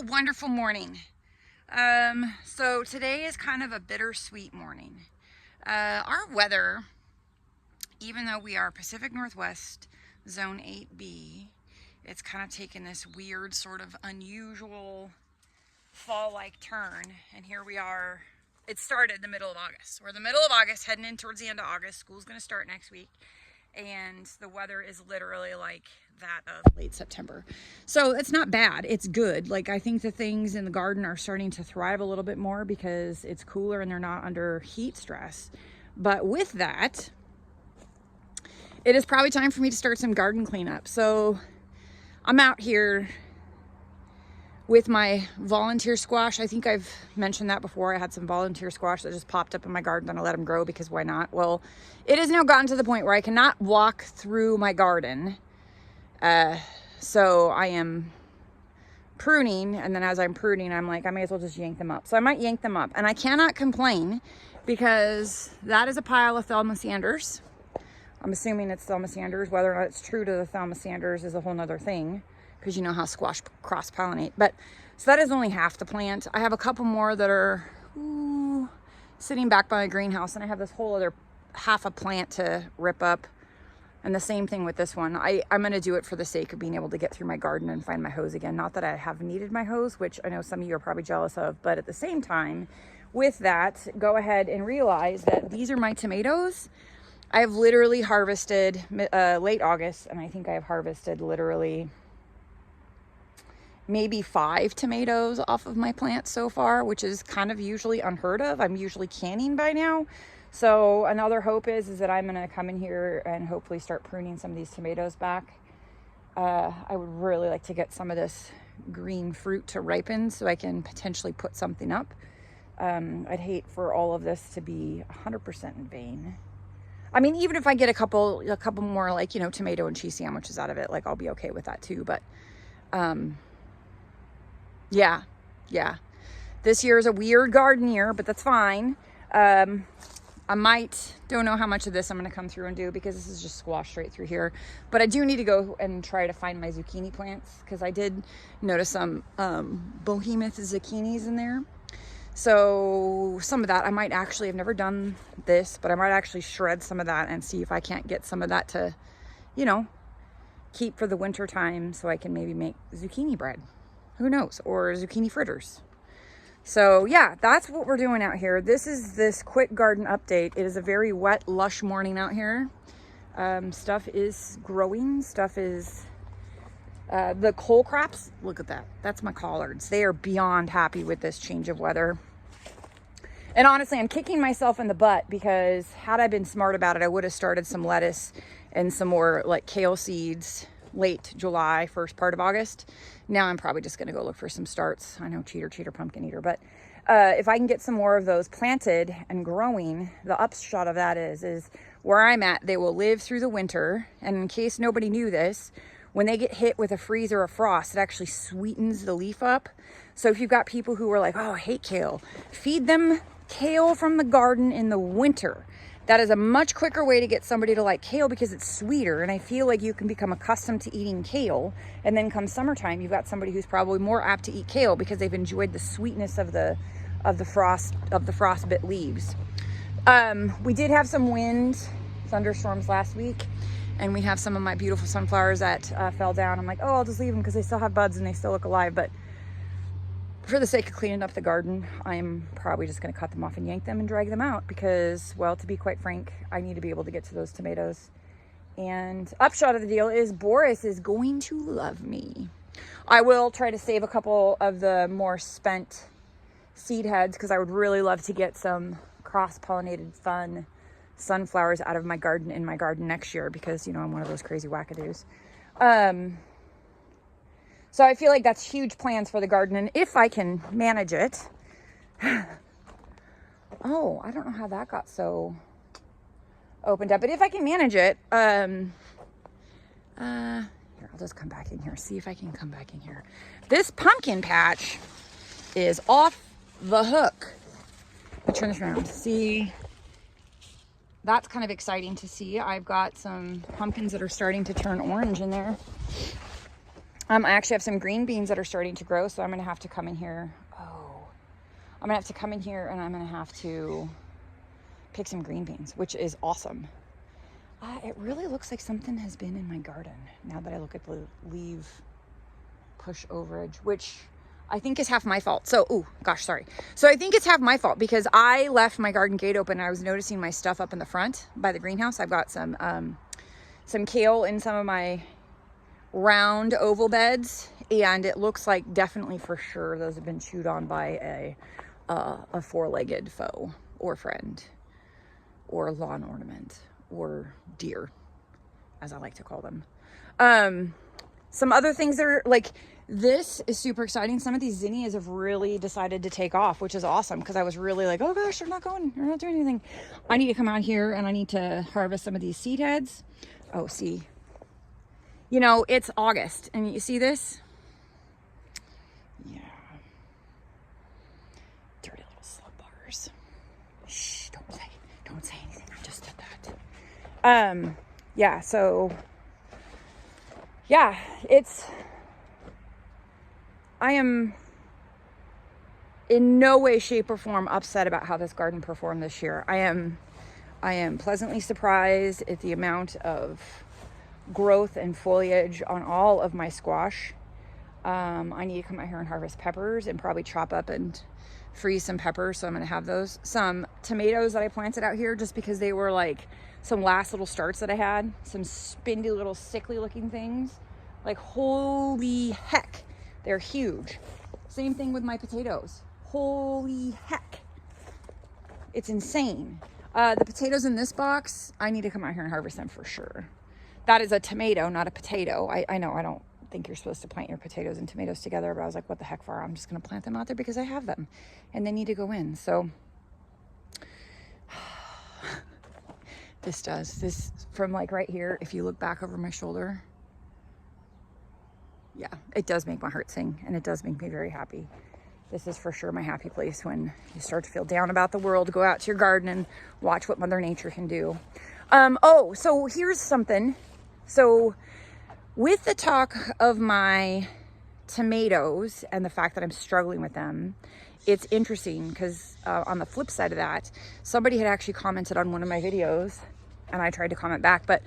wonderful morning. So today is kind of a bittersweet morning. Our weather, even though we are Pacific Northwest Zone 8B, it's kind of taken this weird sort of unusual fall-like turn, and here we are. It started the middle of August. We're in the middle of August, heading in towards the end of August. School's going to start next week, and the weather is literally like that of late September. So it's not bad. It's good. Like, I think the things in the garden are starting to thrive a little bit more because it's cooler and they're not under heat stress. But with that, it is probably time for me to start some garden cleanup. So I'm out here with my volunteer squash. I think I've mentioned that before. I had some volunteer squash that just popped up in my garden and I let them grow because why not? Well, it has now gotten to the point where I cannot walk through my garden. So I am pruning, and then as I'm pruning, I'm like, I may as well just yank them up. So I might yank them up, and I cannot complain because that is a pile of Thelma Sanders. I'm assuming it's Thelma Sanders. Whether or not it's true to the Thelma Sanders is a whole nother thing, because you know how squash cross-pollinate. But so that is only half the plant. I have a couple more that are sitting back by my greenhouse, and I have this whole other half a plant to rip up. And the same thing with this one. I'm going to do it for the sake of being able to get through my garden and find my hose again. Not that I have needed my hose, which I know some of you are probably jealous of. But at the same time, with that, go ahead and realize that these are my tomatoes. I have literally harvested late August, and I think I have harvested literally maybe 5 tomatoes off of my plant so far, which is kind of usually unheard of. I'm usually canning by now. So another hope is that I'm going to come in here and hopefully start pruning some of these tomatoes back. I would really like to get some of this green fruit to ripen so I can potentially put something up. I'd hate for all of this to be 100% in vain. I mean, even if I get a couple more, like, you know, tomato and cheese sandwiches out of it, like, I'll be okay with that too. But yeah. This year is a weird garden year, but that's fine. Don't know how much of this I'm going to come through and do because this is just squash straight through here. But I do need to go and try to find my zucchini plants because I did notice some behemoth zucchinis in there. So some of that, I might actually, I've never done this, but I might actually shred some of that and see if I can't get some of that to, you know, keep for the winter time so I can maybe make zucchini bread. Who knows? Or zucchini fritters. So yeah, that's what we're doing out here. This is this quick garden update. It is a very wet, lush morning out here. Stuff is growing. Stuff is, the cole crops, look at that. That's my collards. They are beyond happy with this change of weather. And honestly, I'm kicking myself in the butt because had I been smart about it, I would have started some lettuce and some more like kale seeds late July, first part of August. Now I'm probably just going to go look for some starts. I know cheater, pumpkin eater, but if I can get some more of those planted and growing, the upshot of that is where I'm at, they will live through the winter. And in case nobody knew this, when they get hit with a freeze or a frost, it actually sweetens the leaf up. So if you've got people who are like, oh, I hate kale, feed them kale from the garden in the winter. That is a much quicker way to get somebody to like kale because it's sweeter. And I feel like you can become accustomed to eating kale. And then come summertime, you've got somebody who's probably more apt to eat kale because they've enjoyed the sweetness of the frostbit leaves. We did have some wind, thunderstorms last week. And we have some of my beautiful sunflowers that fell down. I'm like, oh, I'll just leave them because they still have buds and they still look alive. But for the sake of cleaning up the garden, I'm probably just going to cut them off and yank them and drag them out because, well, to be quite frank, I need to be able to get to those tomatoes. And upshot of the deal is Boris is going to love me. I will try to save a couple of the more spent seed heads because I would really love to get some cross-pollinated fun sunflowers out of my garden in my garden next year because, you know, I'm one of those crazy wackadoos. So I feel like that's huge plans for the garden. And if I can manage it, oh, I don't know how that got so opened up, but if I can manage it, here, I'll just come back in here, see if I can come back in here. This pumpkin patch is off the hook. Let me turn this around. See, that's kind of exciting to see. I've got some pumpkins that are starting to turn orange in there. I actually have some green beans that are starting to grow, so I'm going to have to come in here. I'm going to have to come in here and I'm going to have to pick some green beans, which is awesome. It really looks like something has been in my garden now that I look at the leaf push overage, which I think is half my fault. So, oh gosh, sorry. So I think it's half my fault because I left my garden gate open and I was noticing my stuff up in the front by the greenhouse. I've got some kale in some of my round oval beds, and it looks like definitely for sure those have been chewed on by a four-legged foe or friend or lawn ornament or deer, as I like to call them. Some other things that are like, this is super exciting. Some of these zinnias have really decided to take off, which is awesome because I was really like, oh gosh, they're not doing anything. I need to come out here and I need to harvest some of these seed heads. Oh, see, you know, it's August and you see this? Yeah. Dirty little slug buggers. Shh, don't say anything. I just did that. Yeah, so yeah, I am in no way, shape, or form upset about how this garden performed this year. I am pleasantly surprised at the amount of growth and foliage on all of my squash. I need to come out here and harvest peppers and probably chop up and freeze some peppers, so I'm gonna have those. Some tomatoes that I planted out here just because they were like some last little starts that I had, some spindly little sickly looking things. Like, holy heck, they're huge. Same thing with my potatoes. Holy heck, it's insane. The potatoes in this box, I need to come out here and harvest them for sure. That is a tomato, not a potato. I know I don't think you're supposed to plant your potatoes and tomatoes together, but I was like, what the heck for? I'm just gonna plant them out there because I have them and they need to go in. So this from like right here, if you look back over my shoulder, yeah, it does make my heart sing and it does make me very happy. This is for sure my happy place when you start to feel down about the world. Go out to your garden and watch what Mother Nature can do. Oh, so here's something. So with the talk of my tomatoes and the fact that I'm struggling with them, it's interesting because on the flip side of that, somebody had actually commented on one of my videos and I tried to comment back, but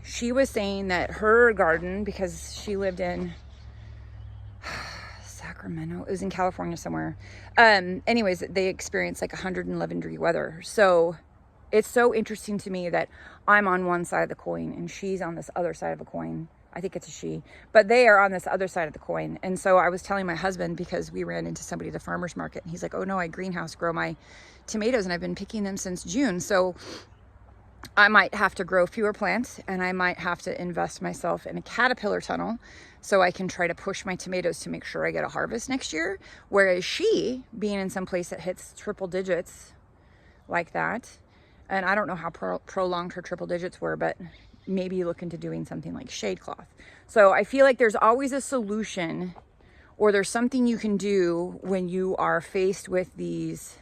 she was saying that her garden, because she lived in Sacramento, it was in California somewhere. Anyways, they experienced like 111-degree weather. So it's so interesting to me that I'm on one side of the coin and she's on this other side of the coin. I think it's a she, but they are on this other side of the coin. And so I was telling my husband, because we ran into somebody at the farmer's market and he's like, oh no, I greenhouse grow my tomatoes and I've been picking them since June. So I might have to grow fewer plants and I might have to invest myself in a caterpillar tunnel so I can try to push my tomatoes to make sure I get a harvest next year. Whereas she, being in some place that hits triple digits like that, and I don't know how prolonged her triple digits were, but maybe look into doing something like shade cloth. So I feel like there's always a solution, or there's something you can do when you are faced with these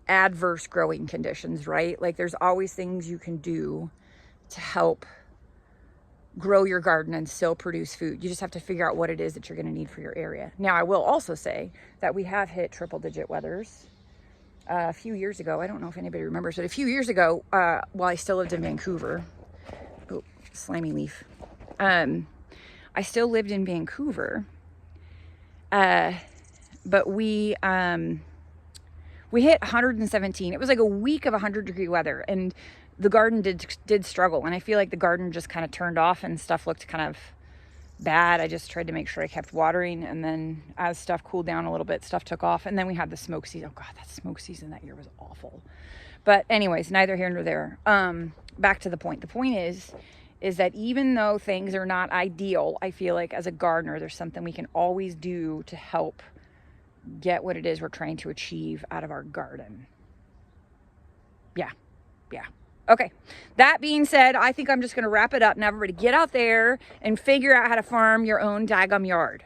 adverse growing conditions, right? Like there's always things you can do to help grow your garden and still produce food. You just have to figure out what it is that you're going to need for your area. Now, I will also say that we have hit triple digit weathers a few years ago. I don't know if anybody remembers, but a few years ago, while I still lived in Vancouver, oh, slimy leaf. I still lived in Vancouver, but we hit 117. It was like a week of 100-degree weather, and the garden did struggle. And I feel like the garden just kind of turned off and stuff looked kind of bad. I just tried to make sure I kept watering, and then as stuff cooled down a little bit, stuff took off. And then we had the smoke season. Oh God, that smoke season that year was awful. But anyways, neither here nor there. Back to the point. The point is that even though things are not ideal, I feel like as a gardener, there's something we can always do to help get what it is we're trying to achieve out of our garden. Yeah. Okay. That being said, I think I'm just going to wrap it up and everybody get out there and figure out how to farm your own daggum yard.